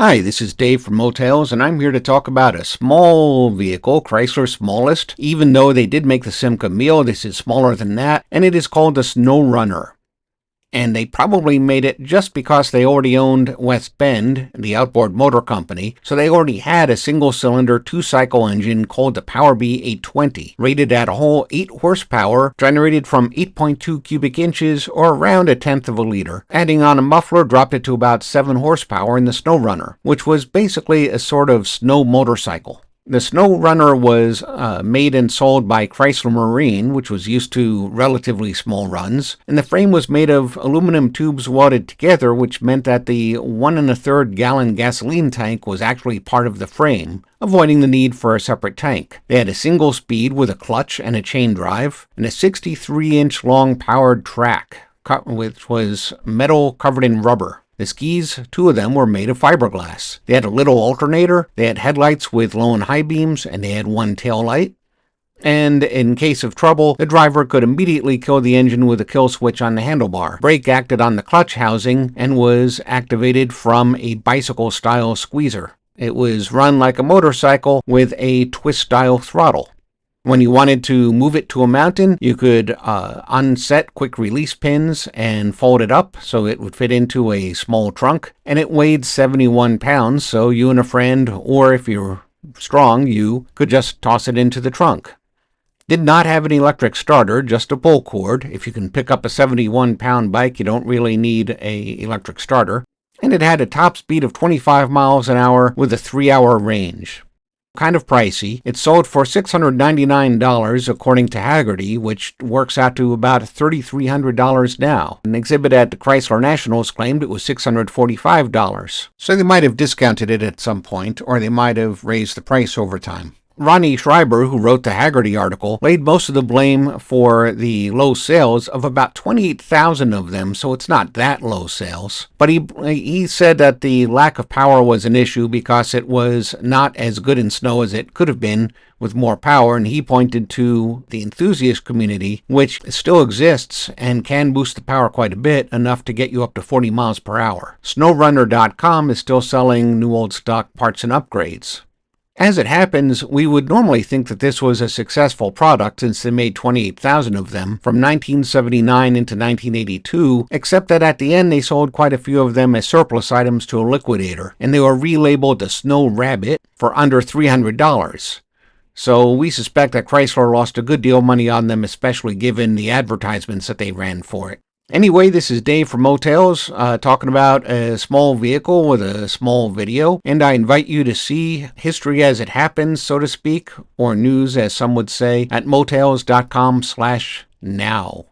Hi, this is Dave from Motels, and I'm here to talk about a small vehicle, Chrysler's smallest. Even though they did make the Simca Mille, this is smaller than that, and it is called the Sno Runner. And they probably made it just because they already owned West Bend, the outboard motor company, so they already had a single-cylinder, two-cycle engine called the Powerbee 820, rated at a whole 8 horsepower, generated from 8.2 cubic inches, or around a tenth of a liter. Adding on a muffler dropped it to about 7 horsepower in the Sno Runner, which was basically a sort of snow motorcycle. The Sno Runner was made and sold by Chrysler Marine, which was used to relatively small runs, and the frame was made of aluminum tubes welded together, which meant that the 1 1/3 gallon gasoline tank was actually part of the frame, avoiding the need for a separate tank. They had a single speed with a clutch and a chain drive, and a 63-inch long powered track, which was metal covered in rubber. The skis, 2 of them, were made of fiberglass. They had a little alternator, they had headlights with low and high beams, and they had one tail light. And in case of trouble, the driver could immediately kill the engine with a kill switch on the handlebar. Brake acted on the clutch housing and was activated from a bicycle-style squeezer. It was run like a motorcycle with a twist-style throttle. When you wanted to move it to a mountain, you could unset quick release pins and fold it up so it would fit into a small trunk. And it weighed 71 pounds, so you and a friend, or if you're strong, you could just toss it into the trunk. Did not have an electric starter, just a pull cord. If you can pick up a 71-pound bike, you don't really need an electric starter. And it had a top speed of 25 miles an hour with a 3-hour range. Kind of pricey. It sold for $699 according to Haggerty, which works out to about $3,300 now. An exhibit at the Chrysler Nationals claimed it was $645. So they might have discounted it at some point, or they might have raised the price over time. Ronnie Schreiber, who wrote the Haggerty article, laid most of the blame for the low sales of about 28,000 of them, so it's not that low sales. But he said that the lack of power was an issue because it was not as good in snow as it could have been with more power, and he pointed to the enthusiast community, which still exists and can boost the power quite a bit, enough to get you up to 40 miles per hour. SnoRunner.com is still selling new old stock parts and upgrades. As it happens, we would normally think that this was a successful product since they made 28,000 of them from 1979 into 1982, except that at the end they sold quite a few of them as surplus items to a liquidator, and they were relabeled the Sno Rabbit for under $300. So we suspect that Chrysler lost a good deal of money on them, especially given the advertisements that they ran for it. Anyway, this is Dave from Motels, talking about a small vehicle with a small video, and I invite you to see history as it happens, so to speak, or news as some would say, at motels.com/now.